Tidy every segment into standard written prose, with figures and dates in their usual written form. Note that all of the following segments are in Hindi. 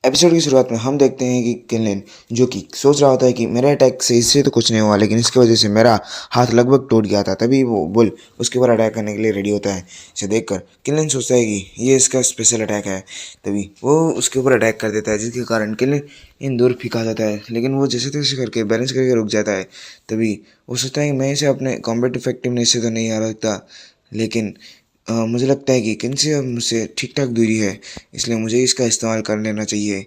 एपिसोड की शुरुआत में हम देखते हैं कि किनलिन जो कि सोच रहा होता है कि मेरे अटैक से इससे तो कुछ नहीं हुआ, लेकिन इसकी वजह से मेरा हाथ लगभग टूट गया था। तभी वो बुल उसके ऊपर अटैक करने के लिए रेडी होता है। इसे देखकर किनलिन सोचता है कि ये इसका स्पेशल अटैक है। तभी वो उसके ऊपर अटैक कर देता है, जिसके कारण किनलिन इन दूर फेंका जाता है। लेकिन वो जैसे तैसे करके बैलेंस करके रुक जाता है। तभी वो सोचता है कि मैं इसे अपने कॉम्बैट इफेक्टिवनेस से तो नहीं हरा सकता, लेकिन मुझे लगता है कि किनसे अब मुझसे ठीक ठाक दूरी है, इसलिए मुझे इसका इस्तेमाल कर लेना चाहिए।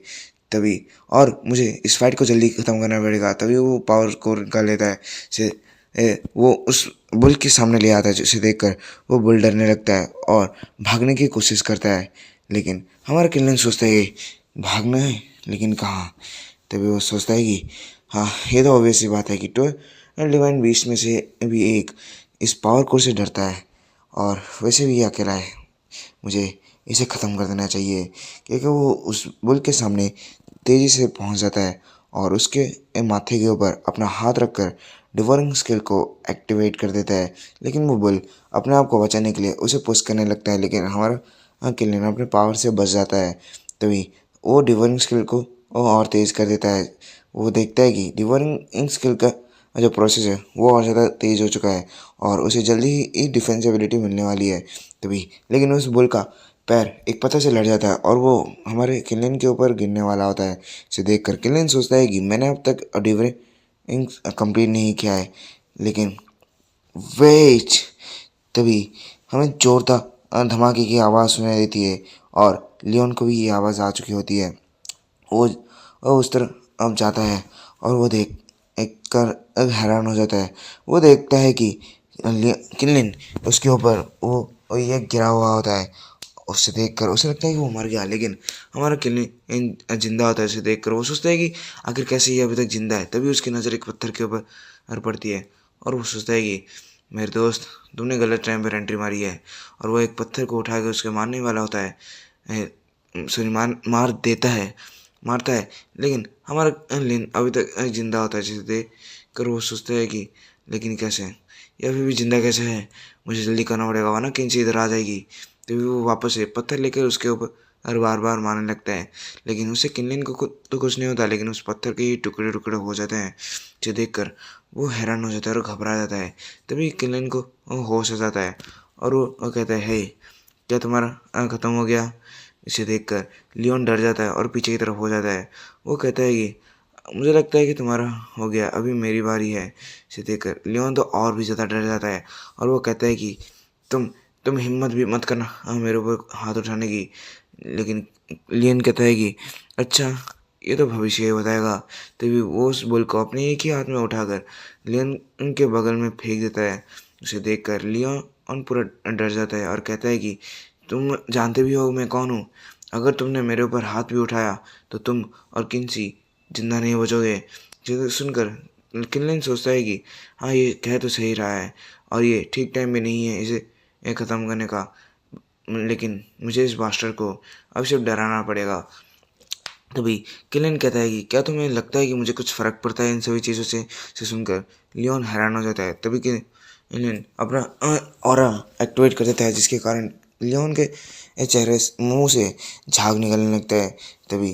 तभी और मुझे इस फाइट को जल्दी ख़त्म करना पड़ेगा। तभी वो पावर को निकाल लेता है। से वो उस बुल के सामने ले आता है, जिसे देखकर वो बुल डरने लगता है और भागने की कोशिश करता है। लेकिन हमारा किनलिन सोचता है कि भागना है, लेकिन कहाँ। तभी वो सोचता है कि हाँ, ये तो ऑब्वियस सी बात है कि तो डिवाइन बीस्ट में से भी एक इस पावर कोर से डरता है, और वैसे भी ये अकेला है। मुझे इसे ख़त्म कर देना चाहिए, क्योंकि वो उस बुल के सामने तेज़ी से पहुंच जाता है और उसके माथे के ऊपर अपना हाथ रखकर डिवोरिंग स्किल को एक्टिवेट कर देता है। लेकिन वो बुल अपने आप को बचाने के लिए उसे पुश करने लगता है, लेकिन हमारा किलिन अपने पावर से बच जाता है। तभी वो डिवोरिंग स्किल को और तेज़ कर देता है। वो देखता है कि डिवोरिंग स्किल का जो प्रोसेस है वो और ज़्यादा तेज़ हो चुका है और उसे जल्दी ही डिफेंसिबिलिटी मिलने वाली है। तभी लेकिन उस बुल का पैर एक पत्थर से लड़ जाता है और वो हमारे किलिन के ऊपर गिरने वाला होता है। इसे देखकर किलिन सोचता है कि मैंने अब तक डिवरिंग कंप्लीट नहीं किया है, लेकिन वेट। तभी हमें जोरदार धमाके की आवाज़ सुनाई देती है और लियोन को भी ये आवाज़ आ चुकी होती है। वो उस तरफ अब जाता है और वो देख एक कर हैरान हो जाता है। वो देखता है कि किनलिन उसके ऊपर वो ये गिरा हुआ होता है। उसे देखकर उसे लगता है कि वो मर गया, लेकिन हमारा किनलिन जिंदा होता है। उसे देखकर वो सोचता है कि आखिर कैसे ये अभी तक जिंदा है। तभी उसकी नज़र एक पत्थर के ऊपर पड़ती है और वो सोचता है कि मेरे दोस्त, तुमने गलत टाइम पर एंट्री मारी है। और वो एक पत्थर को उठा के उसके मारने वाला होता है, सॉरी मार देता है, मारता है। लेकिन हमारा लिन अभी तक जिंदा होता है, जिसे देख कर वो सोचता है कि लेकिन कैसे, ये अभी भी जिंदा कैसे है। मुझे जल्दी करना पड़ेगा, वरना किंची इधर आ जाएगी। तभी वो वापस से पत्थर लेकर उसके ऊपर हर बार बार मारने लगता है। लेकिन उससे किनलिन को तो कुछ नहीं होता, लेकिन उस पत्थर के ही टुकड़े टुकड़े हो जाते हैं, जो देखकर वो हैरान हो जाता है और घबरा जाता है। तभी किनलिन को होश आ जाता है और वो कहता है, हे, क्या तुम्हारा ख़त्म हो गया। इसे देखकर लियोन डर जाता है और पीछे की तरफ हो जाता है। वो कहता है कि मुझे लगता है कि तुम्हारा हो गया, अभी मेरी बारी है। इसे देखकर लियोन तो और भी ज़्यादा डर जाता है और वो कहता है कि तुम तुम हिम्मत भी मत करना मेरे ऊपर हाथ उठाने की। लेकिन लियोन कहता है कि अच्छा, ये तो भविष्य ही बताएगा। तभी वो उस बुल को अपने एक ही हाथ में उठाकर लियोन के बगल में फेंक देता है। उसे देखकर लियोन पूरा डर जाता है और कहता है कि तुम जानते भी हो मैं कौन हूँ। अगर तुमने मेरे ऊपर हाथ भी उठाया तो तुम और किन्सी जिंदा नहीं बचोगे। जिसे सुनकर किनलिन सोचता है कि हाँ, ये कह तो सही रहा है और ये ठीक टाइम में नहीं है इसे ख़त्म करने का, लेकिन मुझे इस मास्टर को अब सिर्फ डराना पड़ेगा। तभी किलिन कहता है कि क्या तुम्हें लगता है कि मुझे कुछ फ़र्क पड़ता है इन सभी चीज़ों से सुनकर लियोन हैरान हो जाता है। तभी किलिन अपना ऑरा एक्टिवेट कर देता है, जिसके कारण लियोन के चेहरे मुंह से झाग निकलने लगता है। तभी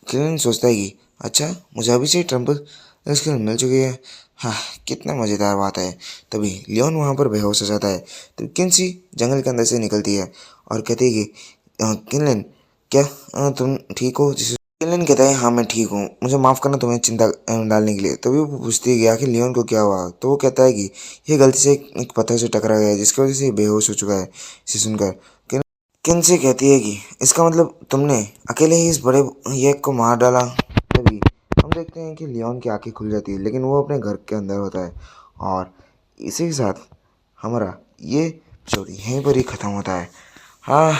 किलिन सोचता है कि अच्छा, मुझे अभी से ट्रम्पल स्किल मिल चुकी है। हाँ, कितना मज़ेदार बात है। तभी लियोन वहाँ पर बेहोश हो जाता है। तो किन्सी जंगल के अंदर से निकलती है और कहती है कि किलिन, क्या तुम ठीक हो। जिसे किलिन कहता है हाँ, मैं ठीक हूँ, मुझे माफ़ करना तुम्हें चिंता डालने के लिए। तभी वो पूछती है कि आखिर लियोन को क्या हुआ। तो वो कहता है कि ये गलती से एक पत्थर से टकरा गया, जिसकी वजह से ये बेहोश हो चुका है। इसे सुनकर किन्सी कहती है कि इसका मतलब तुमने अकेले ही इस बड़े येक को मार डाला। तभी हम देखते हैं कि लियोन की आंखें खुल जाती है, लेकिन वो अपने घर के अंदर होता है। और इसी के साथ हमारा ये एपिसोड यहीं पर ही ख़त्म होता है। हाँ,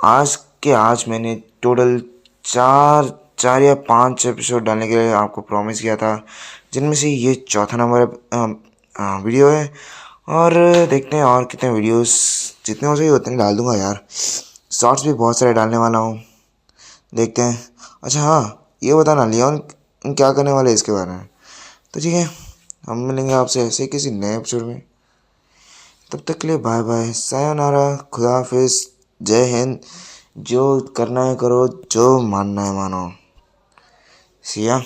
आज मैंने टोटल चार चार या पाँच एपिसोड डालने के लिए आपको प्रॉमिस किया था, जिनमें से ये चौथा नंबर वीडियो है। और देखते हैं और कितने वीडियोस, जितने हो सके उतने डाल दूंगा यार। शॉर्ट्स भी बहुत सारे डालने वाला हूँ, देखते हैं। अच्छा हाँ, ये बताना लियोन क्या करने वाले हैं इसके बारे में। तो ठीक है, हम मिलेंगे आपसे ऐसे ही किसी नए एपिसोड में। तब तक के लिए बाय बाय, सायोनारा, खुदा हाफिज़, जय हिंद, जो करना है करो, जो मानना है मानो। सिया।